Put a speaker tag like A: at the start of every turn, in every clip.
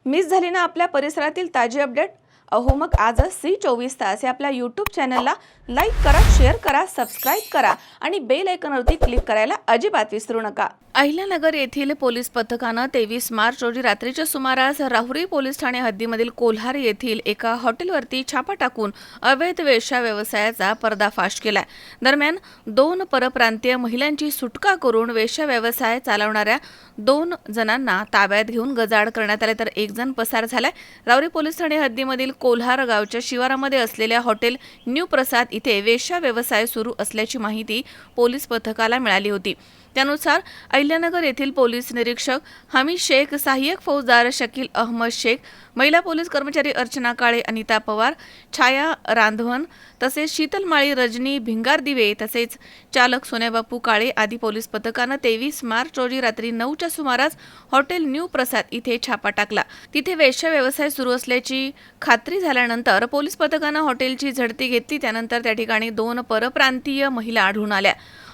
A: Miss झाली ना आपल्या परिसरातील ताजी अपडेट? अहो मग आजच C24 तास या आपल्या YouTube चॅनलला लाईक करा, शेअर करा, सबस्क्राइब करा आणि बेल आयकॉनवरती क्लिक करायला अजिबात विसरू नका। अहिल्यानगर येथील पोलीस पथकानं 23 मार्च रोजी रात्रीच्या सुमारास राहुरी पोलीस ठाणे हद्दीमधील कोल्हार येथील एका हॉटेलवरती छापा टाकून अवैध वेश्या व्यवसायाचा पर्दाफाश केला। दरम्यान 2 परप्रांतीय महिलांची सुटका करून वेश्या व्यवसाय चालवणाऱ्या 2 जणांना ताब्यात घेऊन गजाआड करण्यात आले, तर 1 जण पसार झालाय। राहुरी पोलीस ठाणे हद्दीमधील कोल्हार गावच्या शिवारामध्ये असलेल्या हॉटेल न्यू प्रसाद इथे वेश्या व्यवसाय सुरू असल्याची माहिती पोलीस पथकाला मिळाली होती। त्यानुसार अहिल्यानगर येथील पोलीस निरीक्षक हमीद शेख, सहाय्यक फौजदार शकील अहमद शेख, महिला पोलीस कर्मचारी अर्चना काळे, अनिता पवार, छाया रांधवन तसेच शीतल माळी, रजनी भिंगार दिवे तसेच चालक सोन्याबापू काळे आदी पोलीस पथकानं 23 मार्च रोजी रात्री 9च्या सुमारास हॉटेल न्यू प्रसाद इथे छापा टाकला। तिथे वेश्या व्यवसाय सुरू असल्याची खात्री झाल्यानंतर पोलीस पथकानं हॉटेलची झडती घेतली। त्यानंतर त्या ठिकाणी 2 परप्रांतीय महिला आढळून आल्या।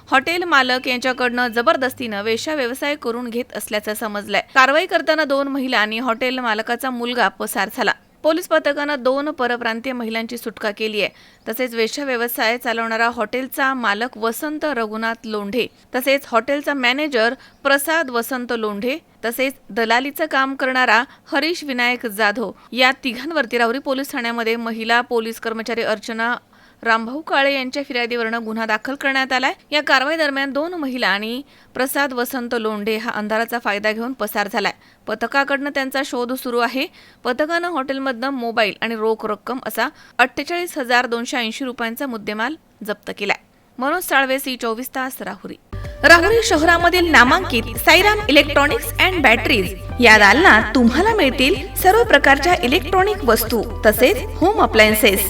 A: हॉटेल मालक यांच्याकडनं जबरदस्तीनं वेश्या व्यवसाय करून घेत असल्याचं समजलंय। कारवाई करताना 2 महिला आणि हॉटेल मालकाचा मुलगा पसार झाला। पोलीस पथकानं 2 परप्रांतीय महिलांची सुटका केली आहे। तसेच वेश्या व्यवसाय चालवणारा हॉटेलचा मालक वसंत रघुनाथ लोंढे तसेच हॉटेलचा मॅनेजर प्रसाद वसंत लोंढे तसेच दलालीचं काम करणारा हरीश विनायक जाधव या तिघांवरती राहुरी पोलीस ठाण्यामध्ये महिला पोलीस कर्मचारी अर्चना रामभाऊ काळे यांच्या फिर्यादीवरून गुन्हा दाखल करण्यात आलाय। या कारवाई दरम्यान 2 महिला आणि प्रसाद वसंत लोंढे हा अंधाराचा फायदा घेऊन पसार झालाय। पथकाकडनं त्यांचा शोध सुरू आहे। पथकानं हॉटेलमधनं मोबाईल आणि रोख रक्कम असा 48,280 रुपयांचा मुद्देमाल जप्त केलाय। मनोज साळवे, C24 तास, राहुरी। राहुरी शहरामधील नामांकित साईराम इलेक्ट्रॉनिक्स अँड बॅटरीज या दालनात तुम्हाला मिळतील सर्व प्रकारच्या इलेक्ट्रॉनिक वस्तू तसेच होम अप्लायन्सेस।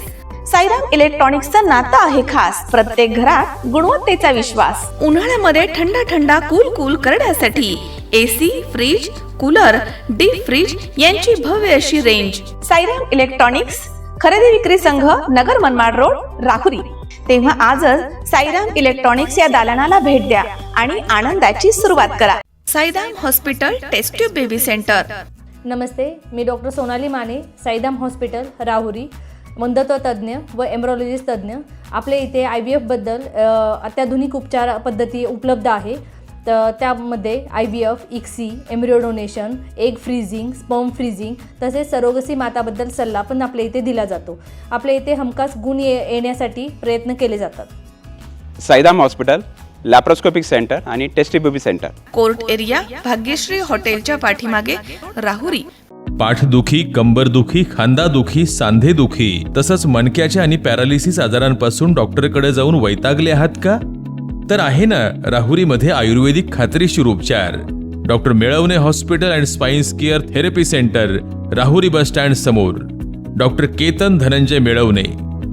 A: साईराम इलेक्ट्रॉनिक्सचं नातं आहे खास, प्रत्येक घरात गुणवत्तेचा विश्वास। उन्हाळ्यामध्ये थंड कूल करण्यासाठी AC, fridge, cooler, deep freeze यांची भव्य अशी रेंज। साईराम इलेक्ट्रॉनिक्स खरेदी विक्री संघ, नगर मनमाड रोड, राहुरी। तेव्हा आजच साईराम इलेक्ट्रॉनिक्स या दालनाला भेट द्या आणि आनंदाची सुरुवात करा। Sairam hospital test tube baby centre.
B: नमस्ते, मी डॉक्टर सोनाली माने, साईराम हॉस्पिटल राहुरी, मंदत्व तज्ज्ञ व एम्ब्रॉलॉजिस्ट तज्ज्ञ। आपल्या इथे IVF बद्दल अत्याधुनिक उपचार पद्धती उपलब्ध आहे। तर त्यामध्ये IVF, ICSI, embryo donation, egg freezing, sperm freezing तसेच सरोगसी माताबद्दल सल्ला पण आपल्या इथे दिला जातो। आपल्या इथे हमखास गुण येण्यासाठी प्रयत्न केले जातात।
C: साईराम हॉस्पिटल लॅप्रोस्कोपिक सेंटर आणि test baby centre,
A: court area, Bhagyashree हॉटेलच्या पाठीमागे, राहुरी।
D: पाठदुखी, कंबरदुखी, खांदादुखी, सांधेदुखी तसंच मणक्याच्या आणि पॅरालिसिस आजारांपासून डॉक्टरकडे जाऊन वैतागले आहात का? तर आहे ना राहुरीमध्ये आयुर्वेदिक खात्रीशीर उपचार। Doctor Melavane hospital and spine care therapy centre, Rahuri bus stand समोर। डॉक्टर केतन धनंजय मेळवणे,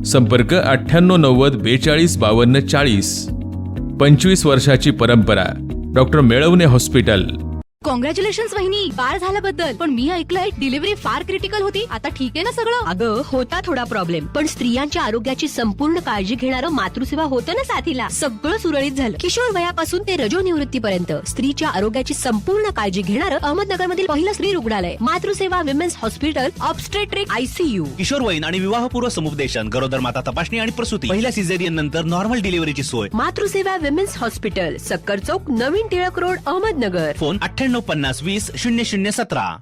D: संपर्क 9890 42 52 40। 25 वर्षाची परंपरा, डॉक्टर मेळवणे हॉस्पिटल।
E: कॉंग्रॅच्युलेशन्स वहिनी, बाळ झाल्याबद्दल। पण मी ऐकलंय डिलिव्हरी फार क्रिटिकल होती, आता ठीक आहे ना सगळं?
F: अगं होता थोडा प्रॉब्लेम, पण स्त्रियांच्या आरोग्याची संपूर्ण काळजी घेणारं मातृसेवा होतं ना साथीला। सगळं सुरळीत झालं। किशोर वयापासून ते रजोनिवृत्तीपर्यंत स्त्रीच्या आरोग्याची संपूर्ण काळजी घेणारं अहमदनगरमधील पहिलं स्त्री रुग्णालय Matruseva women's hospital, obstetric ICU।
G: किशोरवयीन आणि विवाहपूर्व समुपदेशन, गरोदर माता तपासणी आणि प्रसूती, पहिल्या सिझेरियन नंतर नॉर्मल डिलिव्हरीची सोय।
F: मातृसेवा विमेन्स हॉस्पिटल, सक्कर चौक, नवीन टिळक रोड, अहमदनगर।
G: फोन 9850 20 0017।